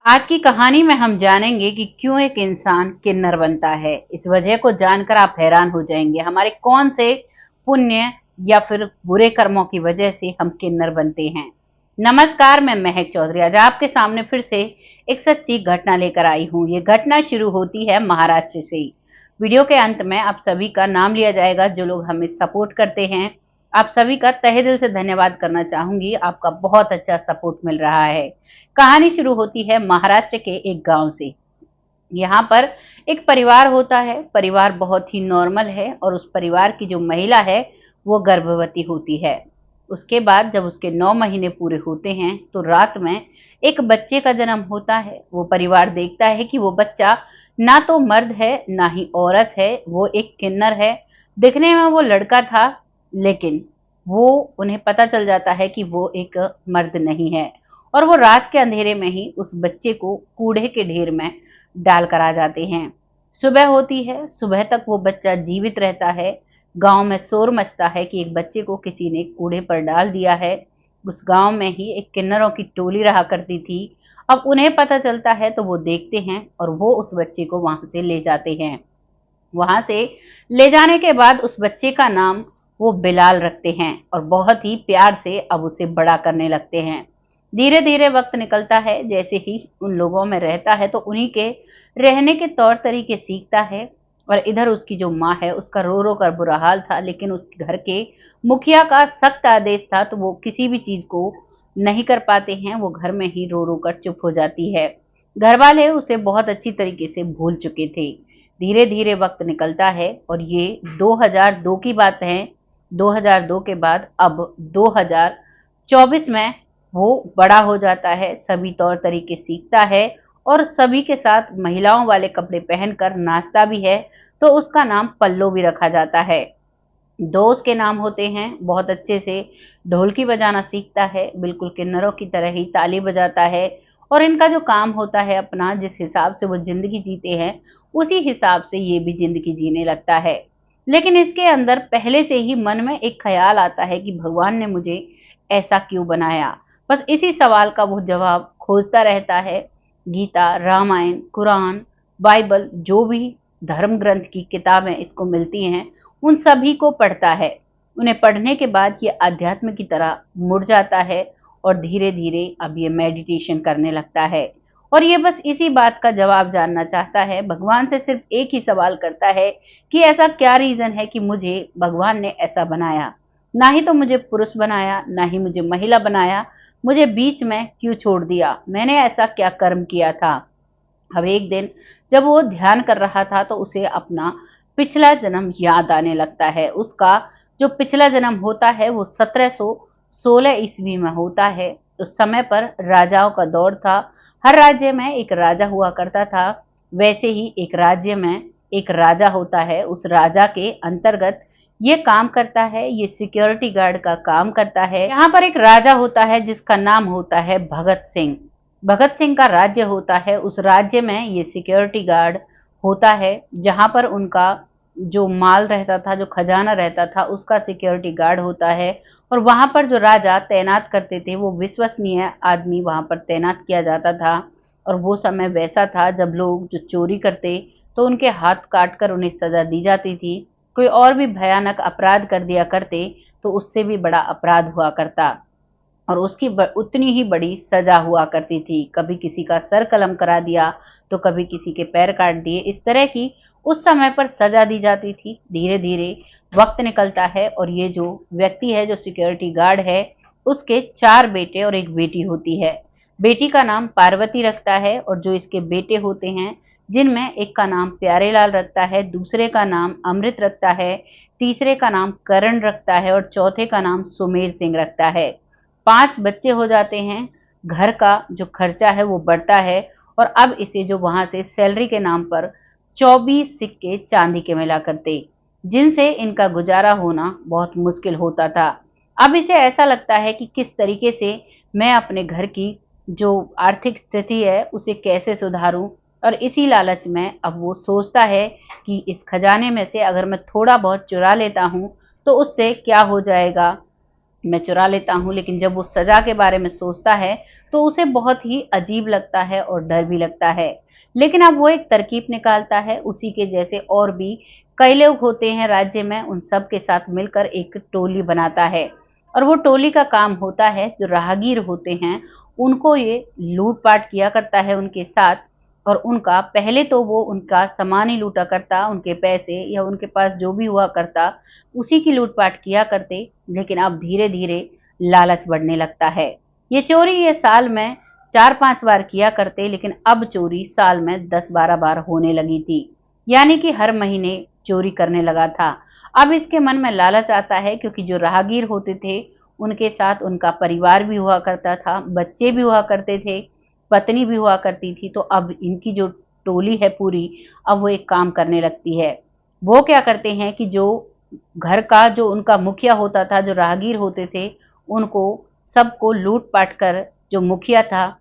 आज की कहानी में हम जानेंगे कि क्यों एक इंसान किन्नर बनता है। इस वजह को जानकर आप हैरान हो जाएंगे। हमारे कौन से पुण्य या फिर बुरे कर्मों की वजह से हम किन्नर बनते हैं। नमस्कार, मैं महक चौधरी आज आपके सामने फिर से एक सच्ची घटना लेकर आई हूँ। ये घटना शुरू होती है महाराष्ट्र से ही। वीडियो के अंत में आप सभी का नाम लिया जाएगा जो लोग हमें सपोर्ट करते हैं। आप सभी का तहे दिल से धन्यवाद करना चाहूंगी। आपका बहुत अच्छा सपोर्ट मिल रहा है। कहानी शुरू होती है महाराष्ट्र के एक गांव से। यहाँ पर एक परिवार होता है। परिवार बहुत ही नॉर्मल है और उस परिवार की जो महिला है वो गर्भवती होती है। उसके बाद जब उसके 9 महीने पूरे होते हैं तो रात में एक बच्चे का जन्म होता है। वो परिवार देखता है कि वो बच्चा ना तो मर्द है ना ही औरत है, वो एक किन्नर है। दिखने में वो लड़का था, लेकिन वो उन्हें पता चल जाता है कि वो एक मर्द नहीं है। और वो रात के अंधेरे में ही उस बच्चे को कूड़े के ढेर में डाल कर आ जाते हैं। सुबह होती है, सुबह तक वो बच्चा जीवित रहता है। गांव में शोर मचता है कि एक बच्चे को किसी ने कूड़े पर डाल दिया है। उस गांव में ही एक किन्नरों की टोली रहा करती थी। अब उन्हें पता चलता है तो वो देखते हैं और वो उस बच्चे को वहां से ले जाते हैं। वहां से ले जाने के बाद उस बच्चे का नाम वो बिलाल रखते हैं और बहुत ही प्यार से अब उसे बड़ा करने लगते हैं। धीरे धीरे वक्त निकलता है, जैसे ही उन लोगों में रहता है तो उन्हीं के रहने के तौर तरीके सीखता है। और इधर उसकी जो माँ है उसका रो रो कर बुरा हाल था, लेकिन उसके घर के मुखिया का सख्त आदेश था तो वो किसी भी चीज को नहीं कर पाते हैं। वो घर में ही रो रो कर चुप हो जाती है। घर वाले उसे बहुत अच्छी तरीके से भूल चुके थे। धीरे धीरे वक्त निकलता है और ये 2002 की बात है। 2002 के बाद अब 2024 में वो बड़ा हो जाता है, सभी तौर तरीके सीखता है और सभी के साथ महिलाओं वाले कपड़े पहनकर नाचता भी है। तो उसका नाम पल्लो भी रखा जाता है। दोस्त के नाम होते हैं। बहुत अच्छे से ढोलकी बजाना सीखता है, बिल्कुल किन्नरों की तरह ही ताली बजाता है। और इनका जो काम होता है अपना, जिस हिसाब से वो जिंदगी जीते हैं उसी हिसाब से ये भी जिंदगी जीने लगता है। लेकिन इसके अंदर पहले से ही मन में एक ख्याल आता है कि भगवान ने मुझे ऐसा क्यों बनाया। बस इसी सवाल का वो जवाब खोजता रहता है। गीता, रामायण, कुरान, बाइबल, जो भी धर्म ग्रंथ की किताबें इसको मिलती हैं उन सभी को पढ़ता है। उन्हें पढ़ने के बाद ये अध्यात्म की तरह मुड़ जाता है और धीरे धीरे अब ये मेडिटेशन करने लगता है। और ये बस इसी बात का जवाब जानना चाहता है। भगवान से सिर्फ एक ही सवाल करता है कि ऐसा क्या रीजन है कि मुझे भगवान ने ऐसा बनाया। ना ही तो मुझे पुरुष बनाया, ना ही मुझे महिला बनाया। मुझे बीच में क्यों छोड़ दिया? मैंने ऐसा क्या कर्म किया था? अब एक दिन जब वो ध्यान कर रहा था तो उसे अपना पिछला जन्म याद आने लगता है। उसका जो पिछला जन्म होता है वो 1716 ईस्वी में होता है। उस समय पर राजाओं का दौर था। हर राज्य में एक राजा हुआ करता था। वैसे ही एक राज्य में एक राजा होता है। उस राजा के अंतर्गत ये काम करता है, ये सिक्योरिटी गार्ड का काम करता है। यहाँ पर एक राजा होता है जिसका नाम होता है भगत सिंह। भगत सिंह का राज्य होता है। उस राज्य में ये सिक्योरिटी गार्ड होता है। जहां पर उनका जो माल रहता था, जो खजाना रहता था, उसका सिक्योरिटी गार्ड होता है। और वहां पर जो राजा तैनात करते थे वो विश्वसनीय आदमी वहां पर तैनात किया जाता था। और वो समय वैसा था जब लोग जो चोरी करते तो उनके हाथ काट कर उन्हें सजा दी जाती थी। कोई और भी भयानक अपराध कर दिया करते तो उससे भी बड़ा अपराध हुआ करता और उसकी उतनी ही बड़ी सजा हुआ करती थी। कभी किसी का सर कलम करा दिया तो कभी किसी के पैर काट दिए। इस तरह की उस समय पर सजा दी जाती थी। धीरे धीरे वक्त निकलता है और ये जो व्यक्ति है, जो सिक्योरिटी गार्ड है, उसके 4 बेटे और एक बेटी होती है। बेटी का नाम पार्वती रखता है और जो इसके बेटे होते हैं, जिनमें एक का नाम प्यारेलाल रखता है, दूसरे का नाम अमृत रखता है, तीसरे का नाम करण रखता है और चौथे का नाम सुमेर सिंह रखता है। 5 बच्चे हो जाते हैं। घर का जो खर्चा है वो बढ़ता है और अब इसे जो वहां से सैलरी के नाम पर 24 सिक्के चांदी के मिला करते, जिनसे इनका गुजारा होना बहुत मुश्किल होता था। अब इसे ऐसा लगता है कि किस तरीके से मैं अपने घर की जो आर्थिक स्थिति है उसे कैसे सुधारूं। और इसी लालच में अब वो सोचता है कि इस खजाने में से अगर मैं थोड़ा बहुत चुरा लेता हूं तो उससे क्या हो जाएगा। मैं चुरा लेता हूँ, लेकिन जब वो सजा के बारे में सोचता है तो उसे बहुत ही अजीब लगता है और डर भी लगता है। लेकिन अब वो एक तरकीब निकालता है, उसी के जैसे और भी कई लोग होते हैं राज्य में, उन सब के साथ मिलकर एक टोली बनाता है। और वो टोली का काम होता है, जो राहगीर होते हैं उनको ये लूट-पाट किया करता है उनके साथ। और उनका पहले तो वो उनका सामान ही लूटा करता, उनके पैसे या उनके पास जो भी हुआ करता, उसी की लूट-पाट किया करते। लेकिन अब धीरे-धीरे लालच बढ़ने लगता है। ये साल में 4-5 बार किया करते, लेकिन अब चोरी साल में 10-12 बार होने लगी थी। यानी कि हर महीने चोरी करने लगा था। अब इसके मन में लालच आता है, क्योंकि जो राहगीर होते थे, उनके साथ उनका परिवार भी हुआ करता था, बच्चे भी हुआ करते थे, पत्नी भी हुआ करती थी। तो अब इनकी जो टोली है पूरी, अब वो एक काम करने लगती है। वो क्या करते हैं कि जो घर का जो उनका मुखिया होता था, जो राहगीर होते थे, उनको सबको लूट-पाट कर, जो मुखिया था,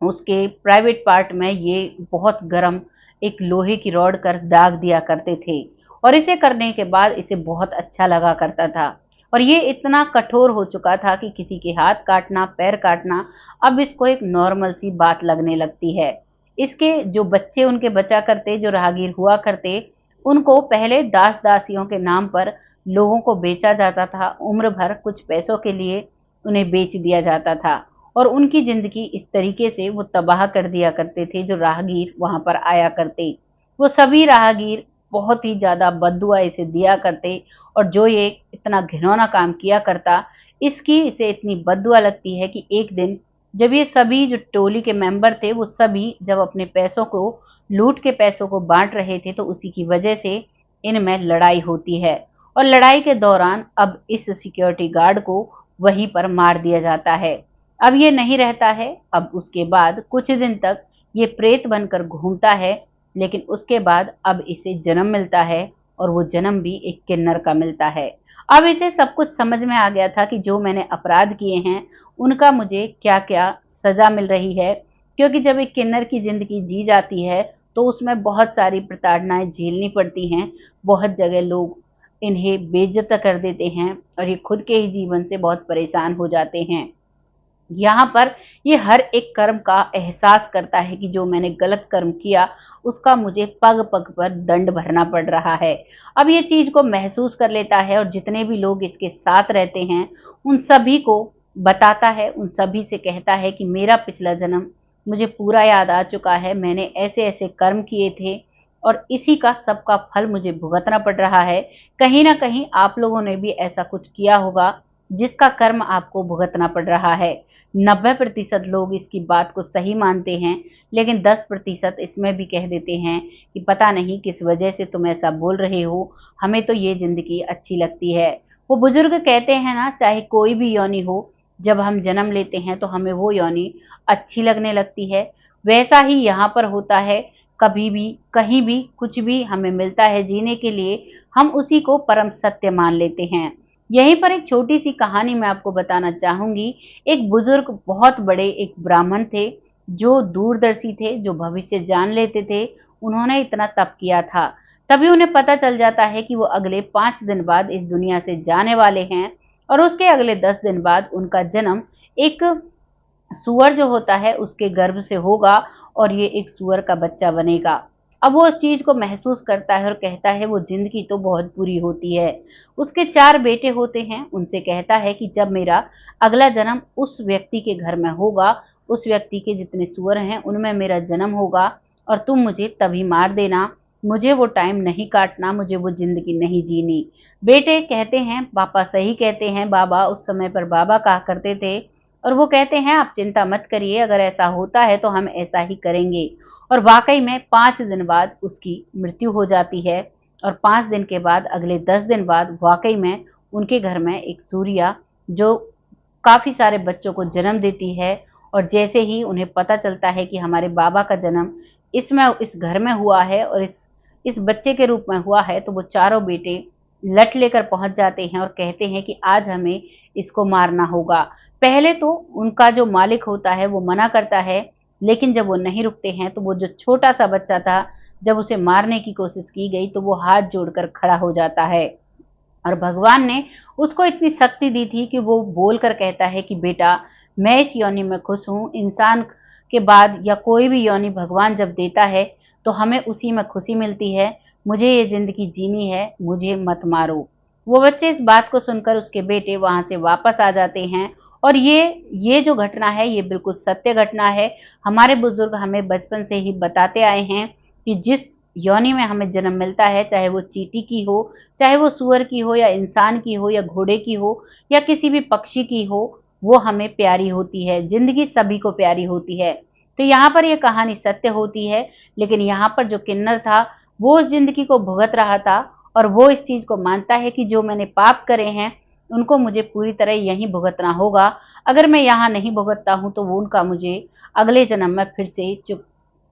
उसके प्राइवेट पार्ट में ये बहुत गरम एक लोहे की रॉड कर दाग दिया करते थे। और इसे करने के बाद इसे बहुत अच्छा लगा करता था। और ये इतना कठोर हो चुका था कि किसी के हाथ काटना, पैर काटना अब इसको एक नॉर्मल सी बात लगने लगती है। इसके जो बच्चे उनके बचा करते, जो राहगीर हुआ करते, उनको पहले दास-दासियों के नाम पर लोगों को बेचा जाता था। उम्र भर कुछ पैसों के लिए उन्हें बेच दिया जाता था। और उनकी ज़िंदगी इस तरीके से वो तबाह कर दिया करते थे, जो राहगीर वहाँ पर आया करते। वो सभी राहगीर बहुत ही ज़्यादा बददुआ इसे दिया करते। और जो ये इतना घिनौना काम किया करता, इसकी इसे इतनी बददुआ लगती है कि एक दिन जब ये सभी जो टोली के मेंबर थे, वो सभी जब अपने पैसों को, लूट के पैसों को बाँट रहे थे, तो उसी की वजह से इनमें लड़ाई होती है। और लड़ाई के दौरान अब इस सिक्योरिटी गार्ड को वहीं पर मार दिया जाता है। अब ये नहीं रहता है। अब उसके बाद कुछ दिन तक ये प्रेत बनकर घूमता है, लेकिन उसके बाद अब इसे जन्म मिलता है, और वो जन्म भी एक किन्नर का मिलता है। अब इसे सब कुछ समझ में आ गया था कि जो मैंने अपराध किए हैं, उनका मुझे क्या-क्या सज़ा मिल रही है। क्योंकि जब एक किन्नर की ज़िंदगी जी जाती है, तो उसमें बहुत सारी प्रताड़नाएँ झेलनी पड़ती हैं। बहुत जगह लोग इन्हें बेइज़्ज़त कर देते हैं, और ये खुद के ही जीवन से बहुत परेशान हो जाते हैं। यहाँ पर ये हर एक कर्म का एहसास करता है कि जो मैंने गलत कर्म किया, उसका मुझे पग-पग पर दंड भरना पड़ रहा है। अब ये चीज़ को महसूस कर लेता है, और जितने भी लोग इसके साथ रहते हैं, उन सभी को बताता है, उन सभी से कहता है कि मेरा पिछला जन्म मुझे पूरा याद आ चुका है। मैंने ऐसे-ऐसे कर्म किए थे, और इसी का सबका फल मुझे भुगतना पड़ रहा है। कहीं न कहीं आप लोगों ने भी ऐसा कुछ किया होगा, जिसका कर्म आपको भुगतना पड़ रहा है। 90% लोग इसकी बात को सही मानते हैं, लेकिन 10% इसमें भी कह देते हैं कि पता नहीं किस वजह से तुम ऐसा बोल रहे हो, हमें तो ये ज़िंदगी अच्छी लगती है। वो बुजुर्ग कहते हैं ना, चाहे कोई भी योनि हो, जब हम जन्म लेते हैं तो हमें वो योनि अच्छी लगने लगती है। वैसा ही यहाँ पर होता है। कभी भी, कहीं भी, कुछ भी हमें मिलता है जीने के लिए, हम उसी को परम सत्य मान लेते हैं। यहीं पर एक छोटी-सी कहानी मैं आपको बताना चाहूँगी। एक बुज़ुर्ग बहुत बड़े एक ब्राह्मण थे, जो दूरदर्शी थे, जो भविष्य जान लेते थे। उन्होंने इतना तप किया था। तभी उन्हें पता चल जाता है कि वो अगले 5 दिन बाद इस दुनिया से जाने वाले हैं, और उसके अगले 10 दिन बाद उनका जन्म एक सूअर जो होता है उसके गर्भ से होगा, और ये एक सूअर का बच्चा बनेगा। अब वो उस चीज़ को महसूस करता है और कहता है वो ज़िंदगी तो बहुत बुरी होती है। उसके 4 बेटे होते हैं, उनसे कहता है कि जब मेरा अगला जन्म उस व्यक्ति के घर में होगा, उस व्यक्ति के जितने सूअर हैं उनमें मेरा जन्म होगा, और तुम मुझे तभी मार देना। मुझे वो टाइम नहीं काटना, मुझे वो ज़िंदगी नहीं जीनी। बेटे कहते हैं पापा सही कहते हैं, बाबा उस समय पर बाबा कहा करते थे। और वो कहते हैं आप चिंता मत करिए, अगर ऐसा होता है तो हम ऐसा ही करेंगे। और वाक़ई में 5 दिन बाद उसकी मृत्यु हो जाती है, और 5 दिन के बाद अगले 10 दिन बाद वाक़ई में उनके घर में एक सूरिया, जो काफ़ी सारे बच्चों को जन्म देती है। और जैसे ही उन्हें पता चलता है कि हमारे बाबा का जन्म इस घर में हुआ है, और इस बच्चे के रूप में हुआ है, तो वो चारों बेटे लठ लेकर पहुँच जाते हैं और कहते हैं कि आज हमें इसको मारना होगा। पहले तो उनका जो मालिक होता है वो मना करता है, लेकिन जब वो नहीं रुकते हैं, तो वो जो छोटा-सा बच्चा था, जब उसे मारने की कोशिश की गई, तो वो हाथ जोड़कर खड़ा हो जाता है। और भगवान ने उसको इतनी शक्ति दी थी कि वो बोलकर कहता है कि बेटा, मैं इस योनि में खुश हूँ। इंसान के बाद या कोई भी योनि भगवान जब देता है तो हमें उसी में खुशी मिलती है। मुझे ये जिंदगी जीनी है, मुझे मत मारो। वो बच्चे इस बात को सुनकर उसके बेटे वहां से वापस आ जाते हैं। और ये जो घटना है ये बिल्कुल सत्य घटना है। हमारे बुजुर्ग हमें बचपन से ही बताते आए हैं कि जिस योनि में हमें जन्म मिलता है, चाहे वो चींटी की हो, चाहे वो सूअर की हो, या इंसान की हो, या घोड़े की हो, या किसी भी पक्षी की हो, वो हमें प्यारी होती है। जिंदगी सभी को प्यारी होती है। तो यहाँ पर ये कहानी सत्य होती है। लेकिन यहाँ पर जो किन्नर था वो उस जिंदगी को भुगत रहा था, और वो इस चीज को मानता है कि जो मैंने पाप करे हैं उनको मुझे पूरी तरह यहीं भुगतना होगा। अगर मैं यहाँ नहीं भुगतता हूँ तो वो उनका मुझे अगले जन्म में फिर से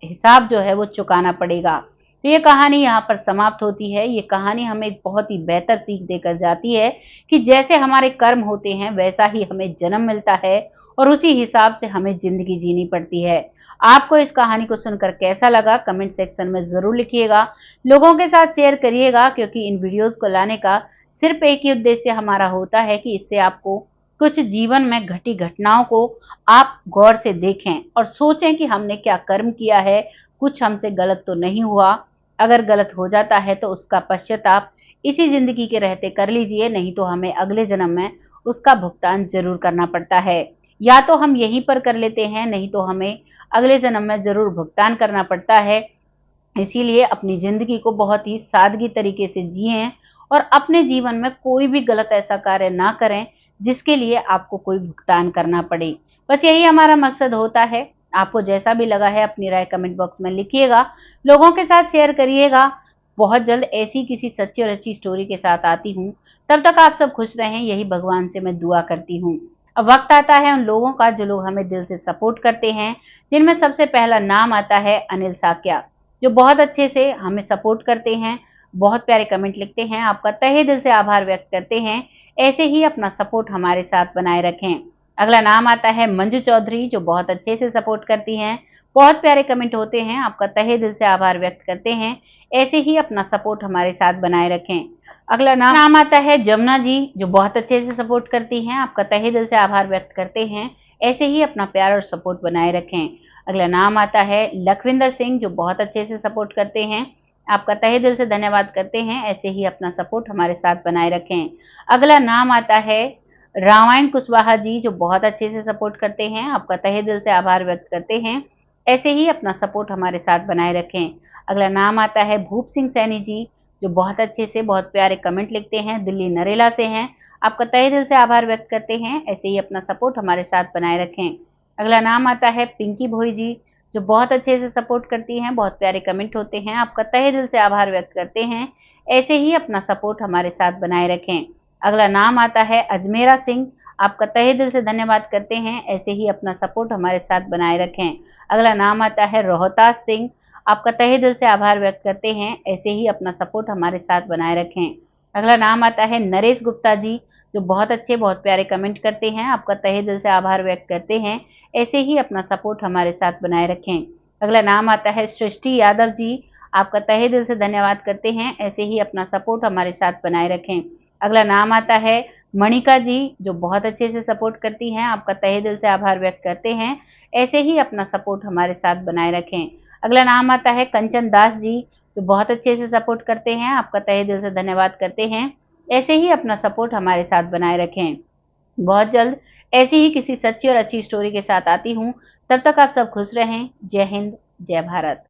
हिसाब जो है वो चुकाना पड़ेगा। तो ये कहानी यहाँ पर समाप्त होती है। ये कहानी हमें एक बहुत ही बेहतर सीख देकर जाती है कि जैसे हमारे कर्म होते हैं वैसा ही हमें जन्म मिलता है, और उसी हिसाब से हमें जिंदगी जीनी पड़ती है। आपको इस कहानी को सुनकर कैसा लगा कमेंट सेक्शन में जरूर लिखिएगा। लोगों के साथ शेयर करिएगा, क्योंकि इन वीडियोस को लाने का सिर्फ एक ही उद्देश्य हमारा होता है कि इससे आपको कुछ जीवन में घटी घटनाओं को आप गौर से देखें और सोचें कि हमने क्या कर्म किया है, कुछ हमसे गलत तो नहीं हुआ। अगर गलत हो जाता है तो उसका पश्चाताप इसी जिंदगी के रहते कर लीजिए, नहीं तो हमें अगले जन्म में उसका भुगतान जरूर करना पड़ता है। या तो हम यहीं पर कर लेते हैं, नहीं तो हमें अगले जन्म में जरूर भुगतान करना पड़ता है। इसीलिए अपनी जिंदगी को बहुत ही सादगी तरीके से जिएं, और अपने जीवन में कोई भी गलत ऐसा कार्य ना करें जिसके लिए आपको कोई भुगतान करना पड़े। बस यही हमारा मकसद होता है। आपको जैसा भी लगा है अपनी राय कमेंट बॉक्स में लिखिएगा, लोगों के साथ शेयर करिएगा। बहुत जल्द ऐसी किसी सच्ची और अच्छी स्टोरी के साथ आती हूँ। तब तक आप सब खुश रहें, यही भगवान से मैं दुआ करती हूँ। अब वक्त आता है उन लोगों का जो लोग हमें दिल से सपोर्ट करते हैं, जिनमें सबसे पहला नाम आता है अनिल साक्या, जो बहुत अच्छे से हमें सपोर्ट करते हैं, बहुत प्यारे कमेंट लिखते हैं। आपका तहे दिल से आभार व्यक्त करते हैं। ऐसे ही अपना सपोर्ट हमारे साथ बनाए रखें। अगला नाम आता है मंजू चौधरी, जो बहुत अच्छे से सपोर्ट करती हैं। बहुत प्यारे कमेंट होते हैं, आपका तहे दिल से आभार व्यक्त करते हैं। ऐसे ही अपना सपोर्ट हमारे साथ बनाए रखें। अगला नाम आता है जमुना जी, जो बहुत अच्छे से सपोर्ट करती हैं। आपका तहे दिल से आभार व्यक्त करते हैं। ऐसे ही अपना प्यार और सपोर्ट बनाए रखें। अगला नाम आता है लखविंदर सिंह, जो बहुत अच्छे से सपोर्ट करते हैं। आपका तहे दिल से धन्यवाद करते हैं। ऐसे ही अपना सपोर्ट हमारे साथ बनाए रखें। अगला नाम आता है रामायण कुशवाहा जी, जो बहुत अच्छे से सपोर्ट करते हैं। आपका तहे दिल से आभार व्यक्त करते हैं। ऐसे ही अपना सपोर्ट हमारे साथ बनाए रखें। अगला नाम आता है भूप सिंह सैनी जी, जो बहुत अच्छे से बहुत प्यारे कमेंट लिखते हैं, दिल्ली नरेला से हैं। आपका तहे दिल से आभार व्यक्त करते हैं। ऐसे ही अपना सपोर्ट हमारे साथ बनाए रखें। अगला नाम आता है पिंकी भोई जी, जो बहुत अच्छे से सपोर्ट करती हैं, बहुत प्यारे कमेंट होते हैं। आपका तहे दिल से आभार व्यक्त करते हैं। ऐसे ही अपना सपोर्ट हमारे साथ बनाए रखें। अगला नाम आता है अजमेरा सिंह, आपका तहे दिल से धन्यवाद करते हैं। ऐसे ही अपना सपोर्ट हमारे साथ बनाए रखें। अगला नाम आता है रोहतास सिंह, आपका तहे दिल से आभार व्यक्त करते हैं। ऐसे ही अपना सपोर्ट हमारे साथ बनाए रखें। अगला नाम आता है नरेश गुप्ता जी, जो बहुत अच्छे बहुत प्यारे कमेंट करते हैं। आपका तहे दिल से आभार व्यक्त करते हैं। ऐसे ही अपना सपोर्ट हमारे साथ बनाए रखें। अगला नाम आता है सृष्टि यादव जी, आपका तहे दिल से धन्यवाद करते हैं। ऐसे ही अपना सपोर्ट हमारे साथ बनाए रखें। अगला नाम आता है मणिका जी, जो बहुत अच्छे से सपोर्ट करती हैं। आपका तहे दिल से आभार व्यक्त करते हैं। ऐसे ही अपना सपोर्ट हमारे साथ बनाए रखें। अगला नाम आता है कंचन दास जी, जो बहुत अच्छे से सपोर्ट करते हैं। आपका तहे दिल से धन्यवाद करते हैं। ऐसे ही अपना सपोर्ट हमारे साथ बनाए रखें। बहुत जल्द ऐसी ही किसी सच्ची और अच्छी स्टोरी के साथ आती हूँ। तब तक आप सब खुश रहें। जय हिंद, जय भारत।